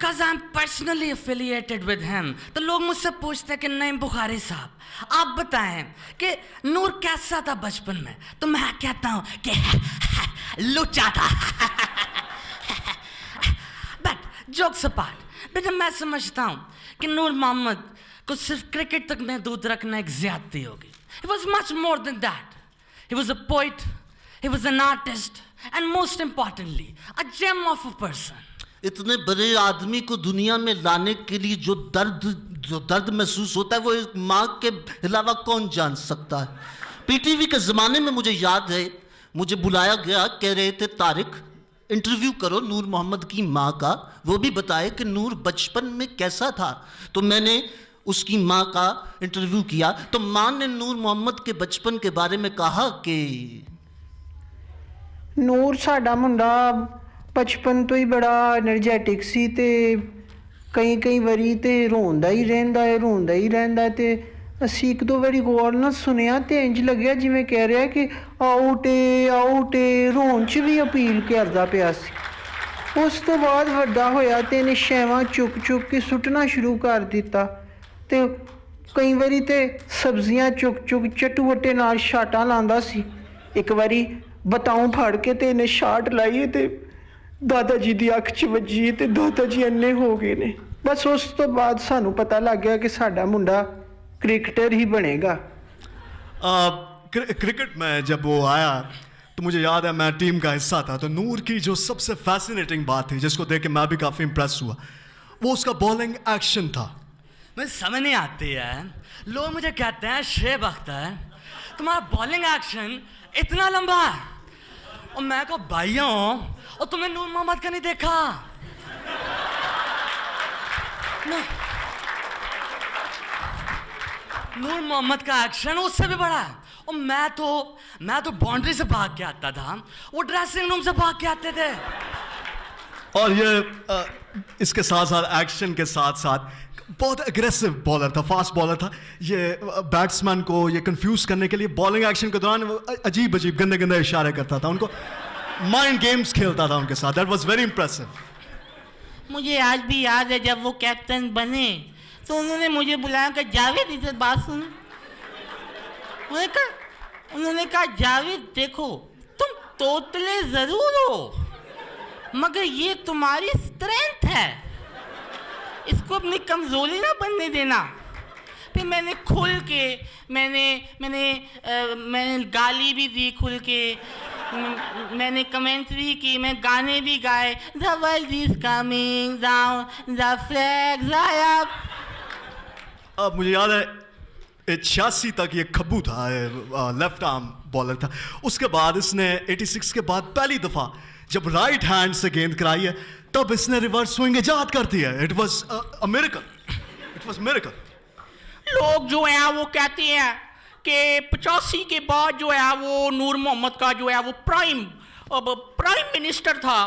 Because I am personally affiliated with him. तो लोग मुझसे पूछते हैं कि नहीं बुखारी साहब, आप बताएं कि नूर कैसा था बचपन में। तो मैं कहता हूं कि लुच्चा था। बट जोक्स अपार्ट, बेटा मैं समझता हूं कि नूर मोहम्मद को सिर्फ क्रिकेट तक महदूद रखना एक ज्यादती होगी। He was much more than that. He was a poet, he was an artist, and most importantly, a gem of a person. इतने बड़े आदमी को दुनिया में लाने के लिए जो दर्द महसूस होता है वो एक माँ के अलावा कौन जान सकता है। पीटीवी के ज़माने में मुझे याद है, मुझे बुलाया गया, कह रहे थे तारिक इंटरव्यू करो नूर मोहम्मद की माँ का, वो भी बताए कि नूर बचपन में कैसा था। तो मैंने उसकी माँ का इंटरव्यू किया, तो माँ ने नूर मोहम्मद के बचपन के बारे में कहा कि ਨੂਰ ਸਾਡਾ ਮੁੰਡਾ ਬਚਪਨ ਤੋਂ ਹੀ ਬੜਾ એનર્ਜੈਟਿਕ ਸੀ ਤੇ ਕਈ ਵਾਰੀ ਤੇ ਰੋਂਦਾ ਹੀ ਰਹਿੰਦਾ ਤੇ ਅਸੀਂ ਇੱਕ ਦੋ ਵਾਰੀ ਗੌਰ ਨਾਲ ਸੁਣਿਆ ਤੇ ਇੰਜ ਲੱਗਿਆ ਜਿਵੇਂ ਕਹਿ ਰਿਹਾ ਕਿ ਆਊਟ ਏ ਰੋਣ 'ਚ ਵੀ ਅਪੀਲ ਕਰਦਾ ਪਿਆ ਸੀ। ਉਸ ਤੋਂ ਬਾਅਦ ਵੱਡਾ ਹੋਇਆ ਤੇ ਇਹਨੇ ਸ਼ੈਵਾਂ ਚੁੱਕ ਕੇ ਸੁੱਟਣਾ ਸ਼ੁਰੂ ਕਰ ਦਿੱਤਾ ਤੇ ਕਈ ਵਾਰੀ ਤੇ ਸਬਜ਼ੀਆਂ ਚੁੱਕ ਚਟੂਵਟੇ ਨਾਲ ਛਾਟਾਂ ਲਾਉਂਦਾ ਸੀ। ਇੱਕ ਵਾਰੀ ਬਤਾਉਂ ਫੜ ਕੇ ਤੇ ਇਹਨੇ ਛਾਟ ਲਾਈ ਤੇ ਦਾਦਾ ਜੀ ਦੀ ਅੱਖ 'ਚ ਵੱਜੀ ਤੇ ਦਾਦਾ ਜੀ ਅੰਨੇ ਹੋ ਗਏ ਨੇ। ਬਸ ਉਸ ਤੋਂ ਬਾਅਦ ਸਾਨੂੰ ਪਤਾ ਲੱਗ ਗਿਆ कि ਸਾਡਾ ਮੁੰਡਾ क्रिकेटर ही बनेगा। क्रिकेट में जब वो आया तो मुझे याद है मैं टीम का हिस्सा था, तो नूर की जो सबसे फैसिनेटिंग बात थी जिसको देख के मैं भी काफ़ी इम्प्रेस हुआ, वो उसका बॉलिंग एक्शन था। मुझे समझ नहीं आती है, लोग मुझे कहते हैं शेब अख्तर तुम्हारा बॉलिंग एक्शन इतना लंबा है, और मैं को भाइयों और तुमने नूर मोहम्मद का नहीं देखा। नूर मोहम्मद का एक्शन उससे भी बड़ा है, और मैं तो बाउंड्री से भाग के आता था, वो ड्रेसिंग रूम से भाग के आते थे। और ये इसके साथ साथ एक्शन के साथ साथ बहुत एग्रेसिव बॉलर था, फास्ट बॉलर था। ये बैट्समैन को ये कंफ्यूज करने के लिए बॉलिंग एक्शन के दौरान अजीब गंदे इशारे करता था, उनको माइंड गेम्स खेलता था उनके साथ। That was very impressive. मुझे आज भी याद है जब वो कैप्टन बने तो उन्होंने मुझे बुलाया कि जावेद इधर बात सुन। उन्होंने कहा जावेद देखो तुम तोतले जरूर हो मगर ये तुम्हारी स्ट्रेंथ है, इसको अपनी कमजोरी ना बनने देना। फिर मैंने खुल के मैंने गाली भी दी, खुल के मैंने कमेंट्री की, मैं गाने भी गाए, the world is coming down, the flags are up. अब मुझे याद है 86 तक ये खब्बू था, लेफ्ट आर्म बॉलर था। उसके बाद इसने 86 के बाद पहली दफ़ा जब राइट हैंड से गेंद कराई है तब इसने रिवर्स स्विंग इजाद कर दिया। It was a miracle, it was miracle. लोग जो है वो कहते हैं कि 85 के बाद जो है वो नूर मोहम्मद का जो है वो प्राइम मिनिस्टर था,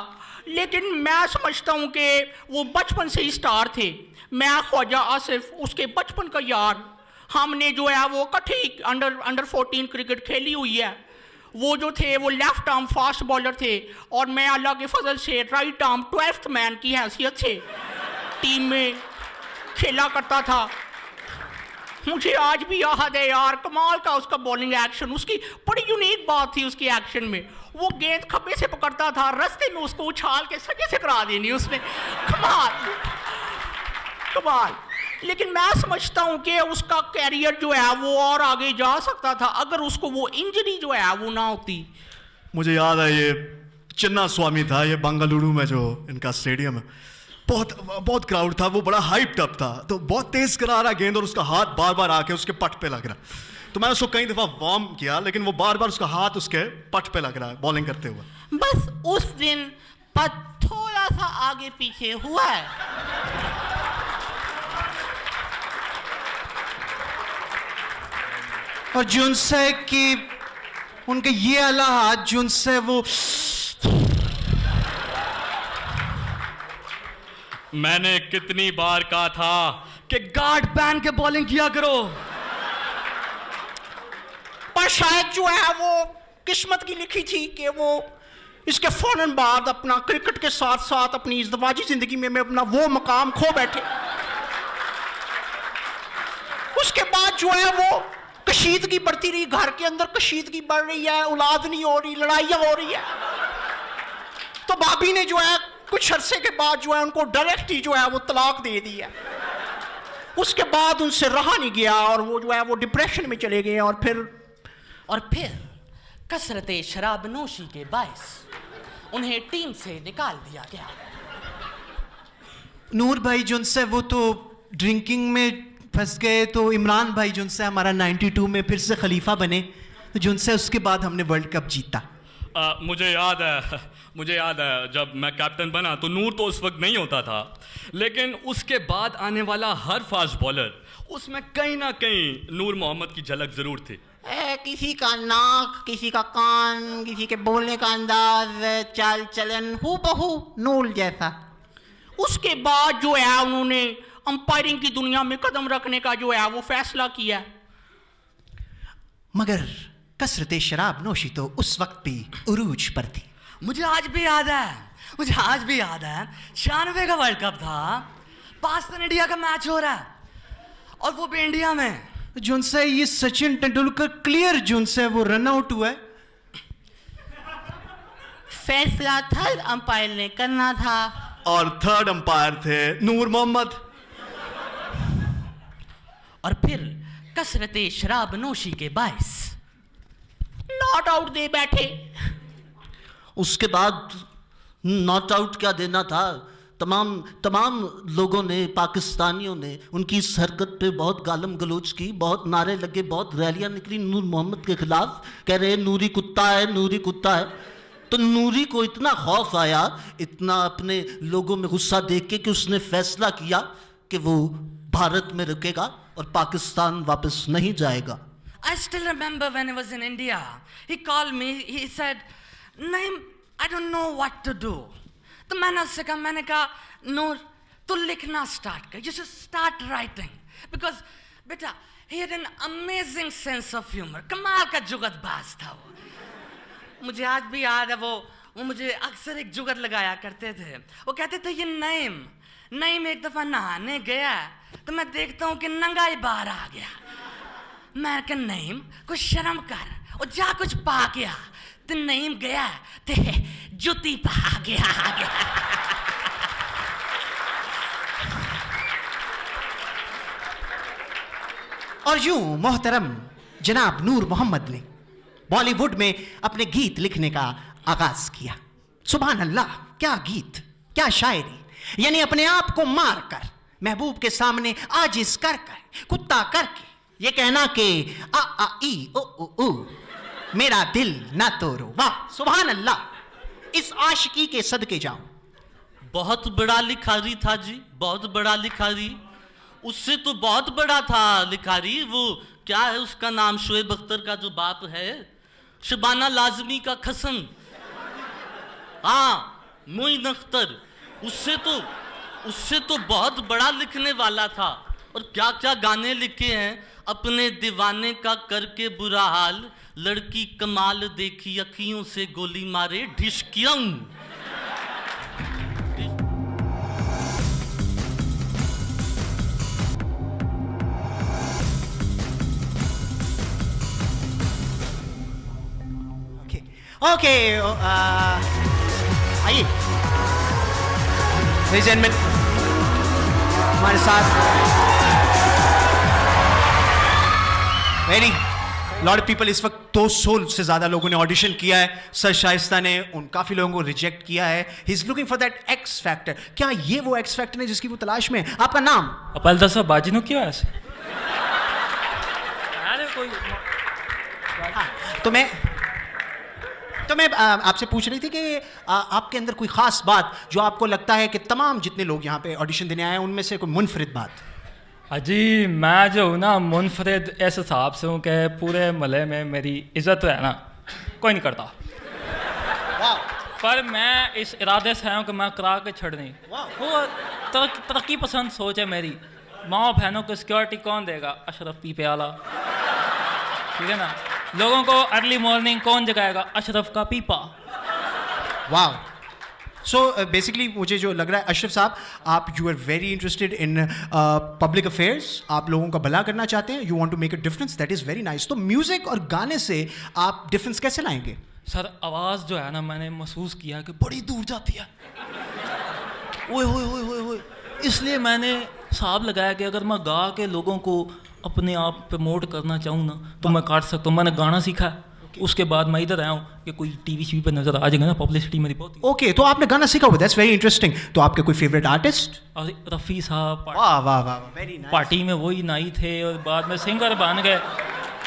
लेकिन मैं समझता हूँ कि वो बचपन से ही स्टार थे। मैं ख्वाजा आसिफ उसके बचपन का यार, हमने जो है वो इकट्ठे अंडर 14 क्रिकेट खेली हुई है। वो जो थे वो लेफ्ट आर्म फास्ट बॉलर थे और मैं अल्लाह के फजल से राइट आर्म 12th मैन की हैसियत से टीम में खेला करता था। मुझे आज भी याद है यार, कमाल का उसका बॉलिंग एक्शन, उसकी बड़ी यूनिक बात थी उसकी एक्शन में। वो गेंद खब्बे से पकड़ता था, रास्ते में उसको उछाल के सजे से करा देनी उसने, कमाल। लेकिन मैं समझता हूँ कि उसका कैरियर जो है वो और आगे जा सकता था अगर उसको वो इंजरी जो है वो ना होती। मुझे याद है ये चिन्ना स्वामी था, ये बेंगलुरु में जो इनका स्टेडियम है, बहुत क्राउड था, वो बड़ा हाइप्ड अप था, तो बहुत तेज करा रहा गेंद और उसका हाथ बार बार आके उसके पट पे लग रहा। तो मैंने उसको कई दफा वार्म किया लेकिन वो बार बार उसका हाथ उसके पट पे लग रहा है बॉलिंग करते हुए। बस उस दिन पट थोड़ा सा आगे पीछे हुआ है। और जिनसे कि उनके ये अला हाथ जिनसे वो मैंने कितनी बार कहा था कि गार्ड बैन के बॉलिंग किया करो, पर शायद जो है वो किस्मत की लिखी थी कि वो इसके फौरन बाद अपना क्रिकेट के साथ साथ अपनी इज़्दिवाजी जिंदगी में अपना वो मकाम खो बैठे। उसके बाद जो है वो कशीदगी बढ़ती रही, घर के अंदर कशीदगी बढ़ रही है, औलाद नहीं हो रही, लड़ाइयाँ हो रही है। तो भाभी ने जो है कुछ अरसे के बाद जो है उनको डायरेक्ट ही जो है वो तलाक दे दी है। उसके बाद उनसे रहा नहीं गया और वो जो है वो डिप्रेशन में चले गए और फिर कसरत शराब नोशी के बायस उन्हें टीम से निकाल दिया गया। नूर भाई जुनसे वो तो ड्रिंकिंग में फंस गए, तो इमरान भाई जुनसे हमारा 92 में फिर से खलीफा बने, तो जुनसे उसके बाद हमने वर्ल्ड कप जीता। मुझे याद है जब मैं कैप्टन बना तो नूर तो उस वक्त नहीं होता था, लेकिन उसके बाद आने वाला हर फास्ट बॉलर उसमें कहीं ना कहीं नूर मोहम्मद की झलक जरूर थी। किसी का नाक, किसी का कान, किसी के बोलने का अंदाज, चाल चलन हूबहू नूर जैसा। उसके बाद जो है उन्होंने अंपायरिंग की दुनिया में कदम रखने का जो है वो फैसला किया। मगर कसरत शराब नोशी तो उस वक्त भी उरूज पर थी। मुझे आज भी याद है 96 का वर्ल्ड कप था, पाकिस्तान इंडिया का मैच हो रहा है और वो भी इंडिया में। जुनसे ये सचिन तेंदुलकर क्लियर जुनसे वो रन आउट हुआ है। फैसला थर्ड अंपायर ने करना था और थर्ड अंपायर थे नूर मोहम्मद। और फिर कसरत शराब नोशी के बायस नॉट आउट दे बैठे। उसके बाद नॉट आउट क्या देना था, तमाम लोगों ने, पाकिस्तानियों ने उनकी इस हरकत पे बहुत गालम गलोच की, बहुत नारे लगे, बहुत रैलियां निकली नूर मोहम्मद के खिलाफ, कह रहे नूरी कुत्ता है, नूरी कुत्ता है। तो नूरी को इतना खौफ आया, इतना अपने लोगों में गुस्सा देख के, कि उसने फैसला किया कि वो भारत में रुकेगा और पाकिस्तान वापस नहीं जाएगा। I still remember when I was in India, he called me, he said, Naeem, I don't know what to do. तो मैंने कहा नूर तू लिखना स्टार्ट कर, you should start writing, because बेटा he had an amazing sense of humor, कमाल का जुगतबाज था वो। मुझे आज भी याद है वो मुझे अक्सर एक जुगत लगाया करते थे। वो कहते थे ये नईम एक दफा नहाने गया तो मैं देखता हूँ कि नंगा ही बाहर आ गया। मैं कहा नईम कुछ शर्म कर और जा कुछ पा गया। तो नईम गया ते जुती पा गया और यूं मोहतरम जनाब नूर मोहम्मद ने बॉलीवुड में अपने गीत लिखने का आगाज किया। सुभान अल्लाह, क्या गीत, क्या शायरी, यानी अपने आप को मार कर, महबूब के सामने आजिज कर कर, कुत्ता करके ये कहना कि आ ई ओ मेरा दिल ना तोड़ो। वाह सुभान अल्लाह, इस आशिकी के सदके जाऊं। बहुत बड़ा लिखारी था जी, बहुत बड़ा लिखारी। उससे तो बहुत बड़ा था लिखारी, वो क्या है उसका नाम, शोएब अख्तर का जो बाप है, शबाना लाजमी का खसन, हाँ मोइन अख्तर, उससे तो बहुत बड़ा लिखने वाला था। और क्या क्या गाने लिखे हैं, अपने दीवाने का करके बुरा हाल, लड़की कमाल देखी अखियों से गोली मारे ढिशकियों। ओके आइए में हमारे साथ वेरी लॉट ऑफ पीपल, इस वक्त 200 से ज्यादा लोगों ने ऑडिशन किया है। सर शाइस्ता ने उन काफी लोगों को रिजेक्ट किया है। ही is looking for that x factor. क्या ये वो एक्स फैक्टर है जिसकी वो तलाश में है? आपका नाम? अपल दसा बाजी नो क्यों ऐसे? अरे कोई तो मैं आपसे पूछ रही थी कि आपके अंदर कोई खास बात जो आपको लगता है कि तमाम जितने लोग यहाँ पे ऑडिशन देने आए हैं उनमें से कोई मुनफरिद बात। अजी मैं जो हूँ ना मुनफरिद इस हिसाब से हूँ कि पूरे महल्ले में मेरी इज्जत है ना कोई नहीं करता, पर मैं इस इरादे से आया हूँ कि मैं करा के छोड़नी। वो तरक्की पसंद सोच है मेरी। माँ बहनों को सिक्योरिटी कौन देगा? अशरफ पीपे वाला, ठीक है ना। लोगों को अर्ली मॉर्निंग कौन जगाएगा? अशरफ का पीपा। वाह. So basically मुझे जो लग रहा है अशरफ साहब, आप you are very interested in public affairs, आप लोगों का भला करना चाहते हैं, you want to make a difference, that is very nice. तो म्यूज़िक और गाने से आप डिफरेंस कैसे लाएंगे? सर आवाज़ जो है ना, मैंने महसूस किया कि बड़ी दूर जाती है. ओए होए होए होए होए. इसलिए मैंने हिसाब लगाया कि अगर मैं गा के लोगों को अपने आप प्रमोट करना चाहूँ ना तो मैं काट सकता हूँ. मैंने गाना सीखा, उसके बाद मैं इधर आया हूँ कि कोई टीवी शीवी पे नजर आ जाएगा ना, पब्लिसिटी मेरी बहुत. ओके, तो आपने गाना सीखा हुआ, दैट्स वेरी इंटरेस्टिंग. तो आपके कोई फेवरेट आर्टिस्ट? और रफ़ी साहब वाह वाह वाह, वेरी नाइस. पार्टी में वही नाई थे और बाद में सिंगर बन गए.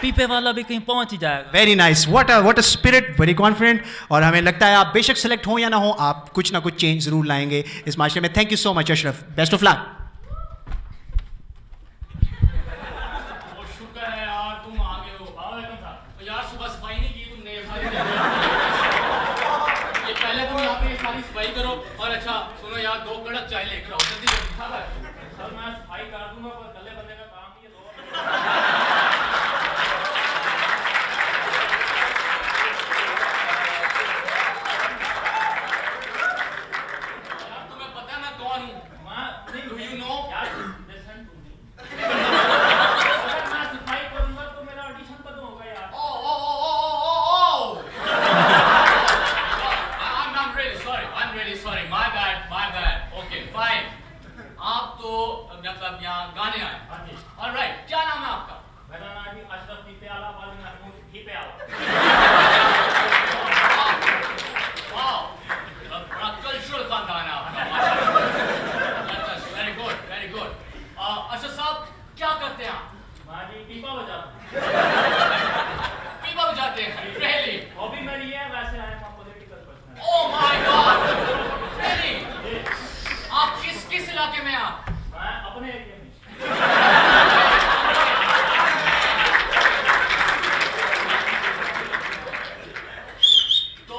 पीपे वाला भी कहीं पहुंच ही जाएगा. Very nice, what a spirit, very confident. और हमें लगता है आप बेशक सेलेक्ट हो या ना हो, आप कुछ ना कुछ चेंज जरूर लाएंगे इस माशरे में. Thank you so much Ashraf, best of luck. शुक्र है यार तुम आ गए हो. यार सुबह सफाई नहीं की तुमने. ये पहले तुम यहाँ पे सारी सफाई करो. और अच्छा सुनो यार, 2 कड़क चाय लेकर आओ जल्दी जल्दी. सर मैं सफाई कर दूंगा पर गले बंदे का काम ही है. तुम्हें पता है मैं कौन हूँ? Do you know? मैं सफाई करूंगा तो मेरा ऑडिशन कब होगा यार? I'm really sorry. My bad. Okay, fine. आप तो मतलब यहाँ गाने आए. All right. क्या नाम है आपका? मेरा नाम अशरफ पीपे आला वाली महमूद पीपे आला. Wow. बड़ा कल्चरल खानदान है आपका. Very good. अच्छा साहब क्या करते हैं आप? मैं जी पीपा बजाता हूँ. पीपा बजाते हैं. Really? हॉबी मेरी है, वैसे आए हम political person. Oh my God. Really? आप किस इलाके में हैं आप? मैं अपने एरिया में. तो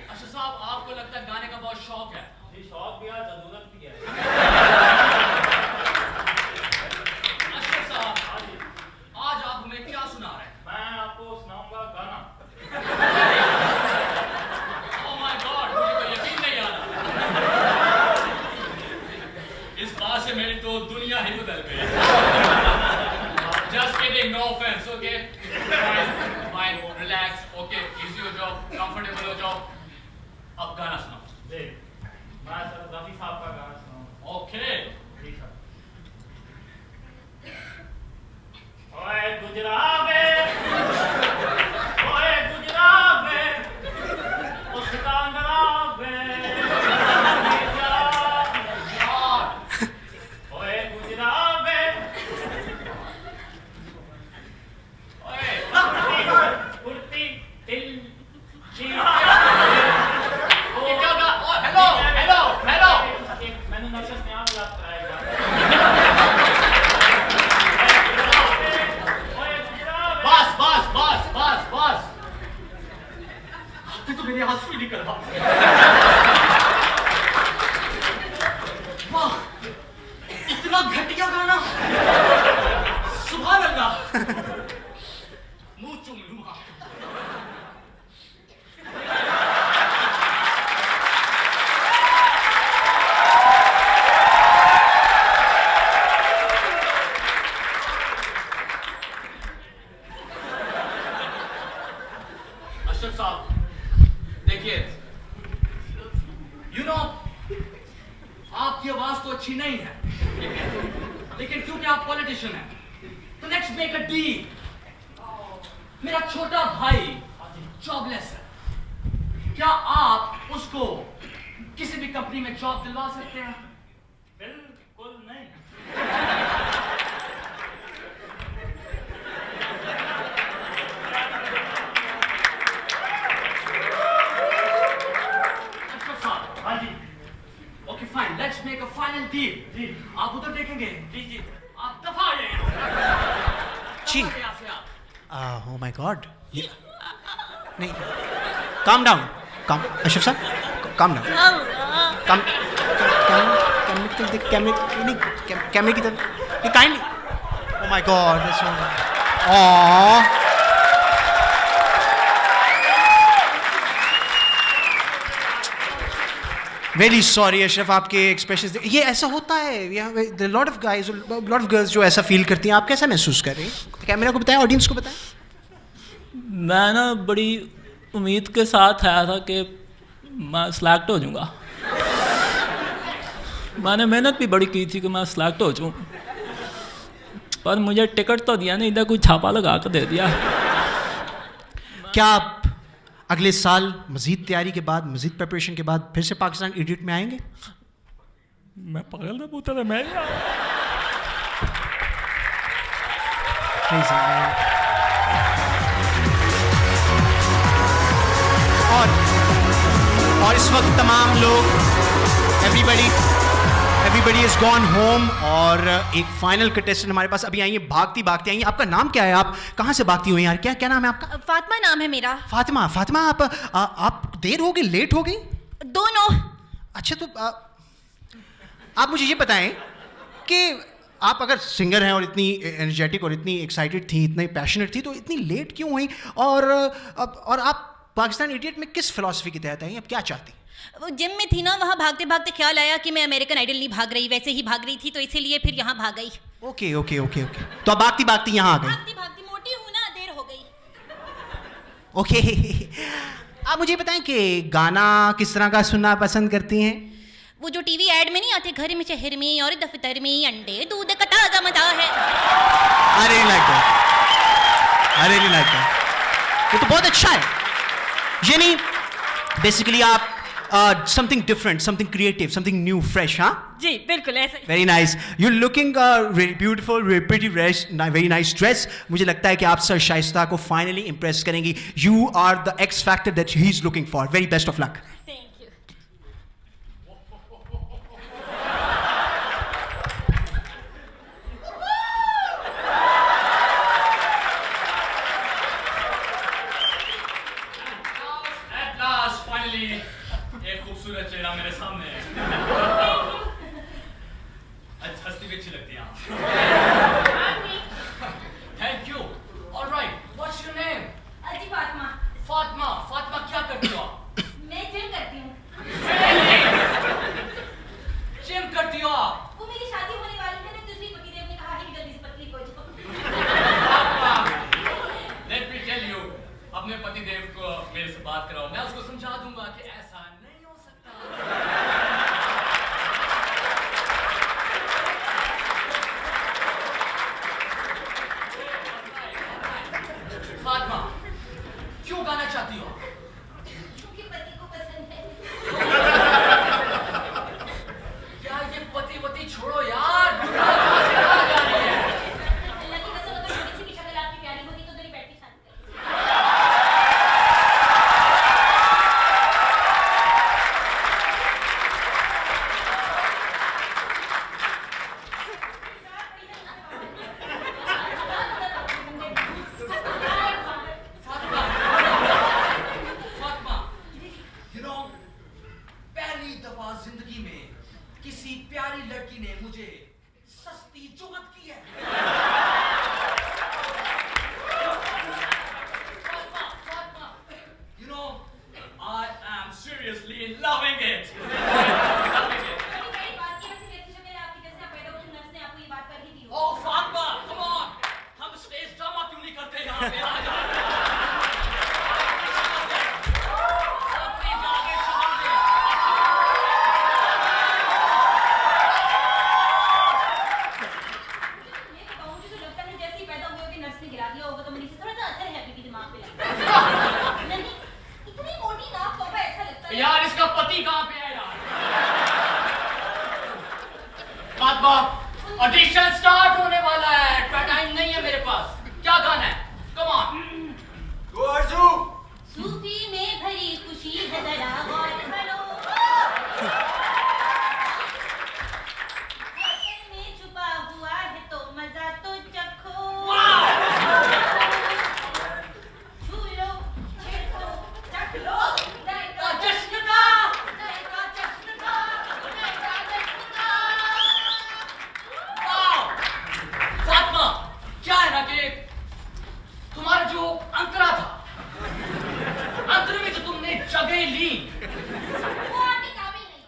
अच्छा साहब आपको लगता है गाने का बहुत शौक है? जी शौक भी है, जरूरत भी है. अच्छा साहब आज आप हमें क्या सुना रहे हैं? मैं आपको सुनाऊंगा गाना. Oh my God, मुझे तो यकीन नहीं आ रहा. इस बात से मेरी तो दुनिया ही बदल गई. Just kidding, no offense, okay? Fine, relax, okay, easy हो जाओ, comfortable हो जाओ. अब गाना सुनाओ. जी मैं सर रफ़ी साहब का गाना सुनाऊंगा. Okay. जी सर. ओए गुजरावे, ओए गुजरावे, उस कांगरावे, ओए गुजरावे, कुर्ती दिल दी. ये क्या गा? Oh, hello. मैंने नक्शा से यहाँ मिला कराएगा. बस. आपने तो मेरी हंसी नहीं करवा. वाह, इतना घटिया गाना. सुभान अल्लाह. मुंह चूम लूंगा. अशरफ साहब देखिए, you know, आपकी आवाज तो अच्छी नहीं है, लेकिन क्योंकि आप पॉलिटिशियन हैं, तो लेट्स मेक अ डील. मेरा छोटा भाई जॉबलेस है, क्या आप उसको किसी भी कंपनी में जॉब दिलवा सकते हैं? बिल्कुल नहीं. हाँ जी. Okay, fine. Let's make a final deal. जी. आप उधर देखेंगे. जी. आप दफा आ जाइए. जी. यहाँ से आप. Oh my God. नहीं. Calm down. अशरफ साहब, calm down. कैमरे की तरफ. Kindly. Oh my God. This one. Aww. Very sorry Ashraf, आपके एक्सप्रेशन ये ऐसा होता है, lot of guys, lot of girls जो ऐसा फील करती हैं. आप कैसा महसूस कर रही हैं? कैमरा को बताएं, ऑडियंस को बताएं. मैं ना बड़ी उम्मीद के साथ आया था कि मैं सिलेक्ट हो जाऊंगा. मैंने मेहनत भी बड़ी की थी कि मैं सिलेक्ट हो जाऊँ, पर मुझे टिकट तो दिया नहीं, इधर कोई छापा लगा कर दे दिया. क्या आप अगले साल मज़ीद तैयारी के बाद, मज़ीद प्रिपरेशन के बाद फिर से पाकिस्तान इडियट में आएंगे? मैं पागल ना पूछता था, मैं और इस वक्त तमाम लोग, एवरीबडी इज गॉन होम, और एक फाइनल कंटेस्टेंट हमारे पास अभी आई है, भागती भागती आई है. आपका नाम क्या है? आप कहाँ से भागती हुई यार? क्या क्या नाम है आपका? फातिमा नाम है मेरा. फातिमा. फातिमा, आप देर हो गई, लेट हो गई? दोनों. अच्छा, तो आप मुझे ये बताएं कि आप अगर सिंगर हैं और इतनी एनर्जेटिक और इतनी एक्साइटेड थी, इतनी पैशनेट थी, तो इतनी लेट क्यों हुई? और आप पाकिस्तान इडियट में किस फिलॉसफी के तहत आई? आप क्या चाहती? वो जिम में थी ना, वहाँ भागते भागते ख्याल आया कि मैं अमेरिकन आइडल नहीं भाग रही, वैसे ही भाग रही थी, तो इसीलिए फिर यहाँ भाग गई. Okay okay okay okay. तो आप भागती भागती यहाँ आ गई? भागती भागती मोटी हूँ ना, देर हो गई. ओके. आप मुझे बताएं कि गाना किस तरह का सुनना पसंद करती हैं? वो जो टीवी ऐड में नहीं आते, घर में शहर में और दफ्तर में अंडे दूध का ताजा मजा है. I really like that. ये तो बहुत अच्छा है. यानी बेसिकली आप something different, something creative, something new, fresh. हाँ जी बिल्कुल ऐसा ही. Very nice. You looking very beautiful, very pretty, very nice dress. मुझे लगता है कि आप सर शाइस्ता को फाइनली इंप्रेस करेंगी. You are the X factor that he is looking for. Very best of luck. Thank you. At last, finally, एक खूबसूरत चेहरा मेरे सामने है. हंसती भी अच्छी लगती है आप. Thank you. All right. What's your name? अजी फातिमा. फातिमा. फातिमा क्या करती हो आप? मैं जिम करती हूँ. जिम करती हो आप? वो मेरी शादी होने वाली थी ना, दूसरी पतिदेव ने कहा है कि जल्दी से पतली हो जाओ. Let me tell you, अपने पतिदेव को मेरे से बात कराओ, मैं उसको समझा दूंगा कि ऐसा नहीं हो सकता. फातिमा, क्यों गाना चाहती हो? क्योंकि पति को पसंद है. क्या ये पति वती छोड़ो यार, कहाँ से कहाँ जा रही है? अल्लाह की कसम, अगर थोड़ी सी भी शक्ल आपकी प्यारी होती तो मेरी बैठनी शादी करती. फातिमा, you know, पहली दफा जिंदगी में किसी प्यारी लड़की ने मुझे सस्ती जुगत की है. Fatima, you know, I am seriously loving it. Loving it. मेरी बात की वैसे वैसे शक्ल आपकी जैसे आप पैदा हुए नर्स ने आपको ये बात कर ही दी हो. Oh, फातिमा, come on, हम स्टेज ड्रामा क्यों नहीं करते यहाँ पे? आ जाओ. अपनी जागे शक्ल दे. ये कहूँ मुझे तो लगता है जैसे ही पैदा हुए कि नर्स ने गिरा दिया होगा, तो मुझे थोड़ा सा असर है अभी भी दिमाग पे लगता है. नहीं, इतनी मोटी नाक तो ऐसा लगता है. यार इसका पति कहाँ पे है यार? फातिमा, ऑडिशन स्टार्ट होने वाला है, इतना टाइम नहीं है मेरे पास. क्या गाना है? Come on. सूफी में भरी खुशी है, जरा गौर करो. होटल में छुपा हुआ है तो मजा तो चखो. छू लो, छेड़ लो, चख लो. जाएगा जश्न का. जाएगा जश्न का, जाएगा जश्न का. वाओ! फातिमा, क्या है ना कि तुम्हारा जो अंतरा था, अंतरे में जो तुमने जगह ली, वो आपके काबिल नहीं.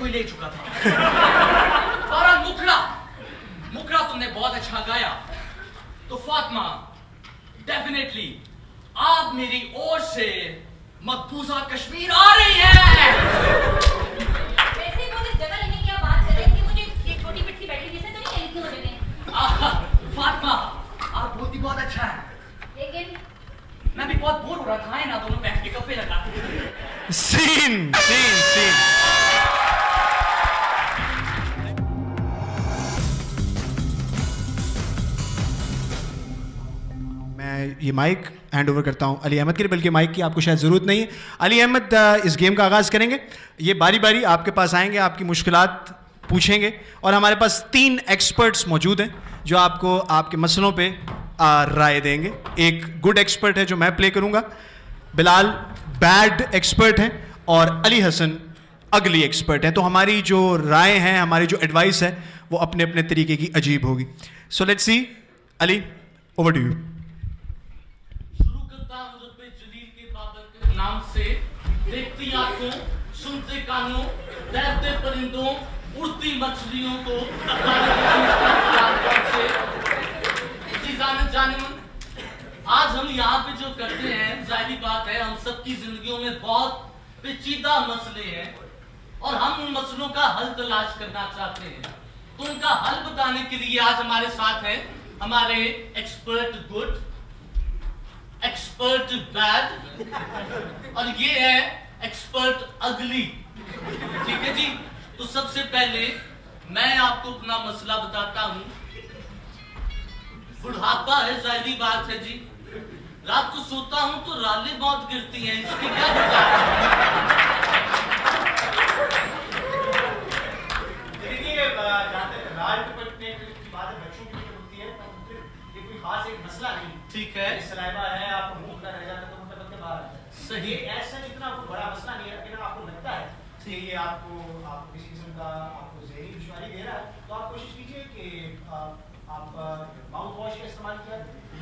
कोई ले चुका था। बहरहाल मुखड़ा तुमने बहुत अच्छा गाया। तो फातिमा, डेफिनेटली आप मेरी ओर से मकबूजा कश्मीर आ रही है। वैसे वो जिस जगह लेने की आप बात कर रहे थे, मुझे ये छोटी पिट्ठी बैठी जैसे तो नहीं लिखी हो जगह। फातिमा, आप बोलती बहुत अच्छा है, लेकिन मैं भी बहुत बोर हो रहा था ना दोनों बैठ के गप्पे लगा। सीन। मैं ये माइक हैंड ओवर करता हूँ अली अहमद के लिए, बल्कि माइक की आपको शायद ज़रूरत नहीं है। अली अहमद इस गेम का आगाज़ करेंगे। ये बारी बारी आपके पास आएंगे, आपकी मुश्किलात पूछेंगे, और हमारे पास 3 एक्सपर्ट्स मौजूद हैं जो आपको आपके मसलों पे राय देंगे। एक गुड एक्सपर्ट है जो मैं प्ले करूँगा, बिलाल बैड एक्सपर्ट है, और अली हसन अगली एक्सपर्ट है। तो हमारी जो राय हैं, हमारी जो एडवाइस है, वो अपने अपने तरीके की अजीब होगी। So let's see, Ali over to you. शुरू करता हूं रब्बे जलील के बाबर के नाम से। देखती आंखों, सुनते कानों, तैरते परिंदों, उड़ती मछलियों को जाने आज हम यहाँ पे जो करते हैं, जाहिर बात है हम सबकी जिंदगियों में बहुत पेचीदा मसले हैं और हम उन मसलों का हल तलाश करना चाहते हैं। तो उनका हल बताने के लिए आज हमारे साथ है हमारे एक्सपर्ट गुड, एक्सपर्ट बैड और ये है एक्सपर्ट अगली। ठीक है जी, तो सबसे पहले मैं आपको अपना मसला बताता हूं। बुढ़ापा है, जाहिर बात है जी, रात को सोता हूं तो रालें बहुत गिरती हैं, इसकी क्या वजह है? देखिए, जाते राल दुपट्टे की बात है, बच्चों की होती है, तो ये कोई खास एक मसला नहीं। ठीक है, सलाइवा है, आपको मुंह खुला रह जाता है तो मतलब के बाहर आ जाता है। सही। ऐसा इतना आपको बड़ा मसला नहीं है, लेकिन आपको लगता है कि ये आपको किसी किस्म का आपको ज़हनी दुश्वारी दे रहा है, तो आप कोशिश कीजिए कि आप माउथ वॉश का इस्तेमाल किया।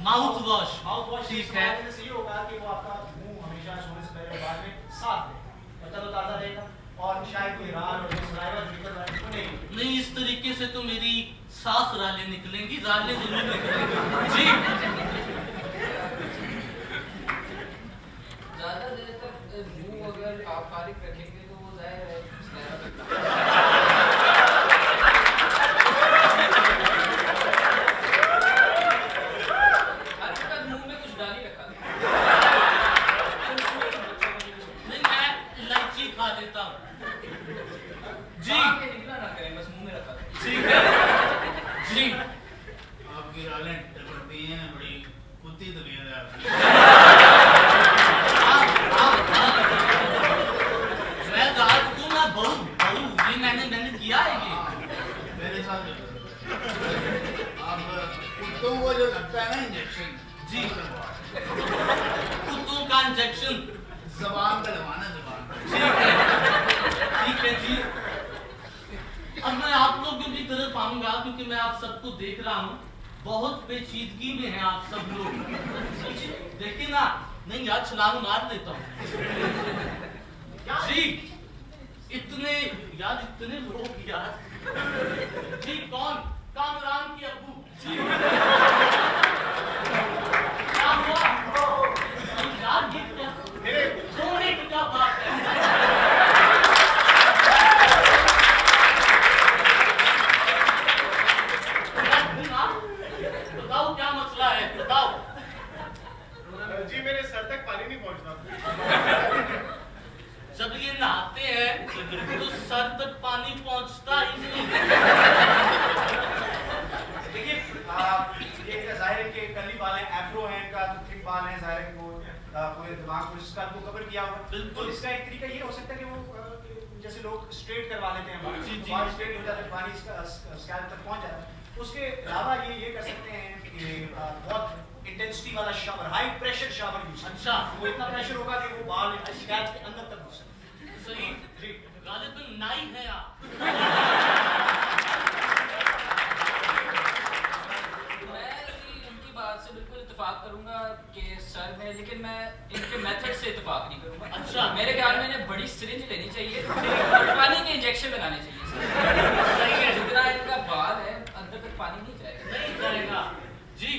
माउथ वॉश ठीक है, इससे ये होगा कि वो आपका मुंह हमेशा सोने से पहले बाद में साफ रहेगा, तरोताज़ा रहेगा, और शायद कोई राल और सलाइवा निकल रहा है तो नहीं, इस तरीके से तो मेरी साफ रालें निकलेंगी, रालें जरूर निकलेंगी जी। ज़्यादा देर तक मुंह अगर आप फारिग रखेंगे तो वो ज़ाहिर है मुंह में कुछ डाल ही रखा नहीं, मैं इलायची खा लेता हूँ जी। निकला ना करें, बस मुंह में रखा। ठीक है जी। आपकी रालें टपकती हैं, बड़ी कुत्ती तबीयत है आपकी। मैं रात को मैं बहू ये मैंने किया है ये मेरे साथ आप कुत्तों को जो लगता है ना इंजेक्शन जी, कुत्तों का इंजेक्शन जबान पे लगाना, जबान। ठीक है जी। अब मैं आप लोगों की तरफ आऊंगा क्योंकि मैं आप सबको देख रहा हूँ, बहुत पेचीदगी में हैं आप सब लोग। देखिए ना, नहीं यार छलांग मार देता हूँ जी। इतने लोग यार जी। कौन? कामरान की अब्बू जी। क्या हुआ यार? ये सोने की क्या बात है? बताओ क्या मसला है, बताओ जी। मेरे सर तक पानी नहीं पहुंचता। जब ये नहाते हैं तो सर तक पानी पहुंचता ही नहीं। देखिए, ये जाहिर है कि कर्ली बाल हैं, एफ्रो हैं, इनका तो थिक बाल है, जाहिर है कि वो पूरे दिमाग को इसका को कवर किया हुआ। बिल्कुल। तो इसका एक तरीका ये हो सकता है कि वो जैसे लोग स्ट्रेट करवा लेते हैं, जी, जी। बाल स्ट्रेट हो जाता है, पानी स्कैल्प तक पहुंच जाता है। उसके अलावा ये कर सकते हैं कि बहुत इंटेंसिटी वाला shower, high pressure shower use. अच्छा। वो इतना प्रेशर होगा कि वो बाल स्कैल्प के अंदर तक घुस सकते। सही जी। गालिबन नाई है आप। मैं उनकी बात से बिल्कुल इत्तेफाक करूंगा कि सर में, लेकिन मैं इनके मेथड से इत्तेफाक नहीं करूंगा। अच्छा, मेरे ख्याल में इन्हें बड़ी सिरिंज लेनी चाहिए और पानी के इंजेक्शन लगाने चाहिए सर। जितना इनका बाल है अंदर तक पानी नहीं जाएगा। नहीं जाएगा जी।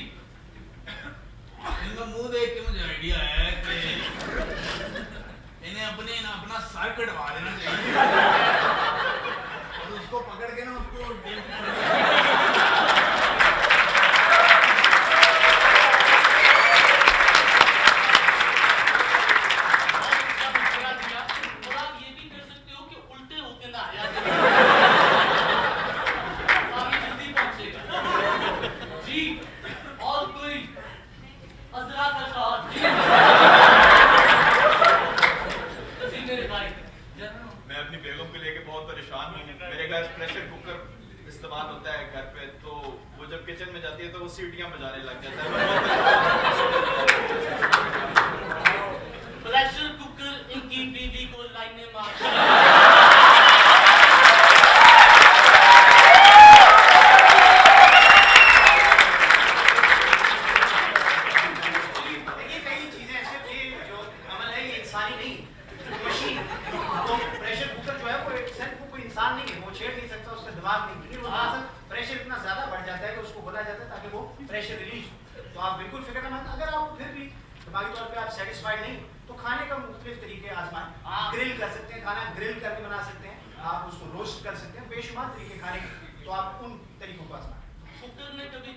इनका मुंह देख के मुझे आइडिया है कि इन्हें अपना सर कटवा देना चाहिए और उसको पकड़ के ना उसको मैं अपनी बेगम को लेके बहुत परेशान हूँ। मेरे घर प्रेशर कुकर इस्तेमाल होता है घर पे, तो वो जब किचन में जाती है तो वो सीटियां बजाने लग जाता है। प्रेशर कुकर इनकी बीवी को लाइने मार। प्रेशर इतना ज्यादा बढ़ जाता है कि उसको बोला जाता है ताकि वो प्रेशर रिलीज। तो आप बिल्कुल फिक्र न मंद, अगर आप फिर भी दिमागी तौर पे आप सेटिस्फाइड नहीं तो खाने का मुख्तलिफ तरीके आजमाएं। ग्रिल कर सकते हैं, खाना ग्रिल करके बना सकते हैं, आप उसको रोस्ट कर सकते हैं, बेशुमार तरीके खाने के, तो आप उन तरीकों को आजमाएं। कुकर में कभी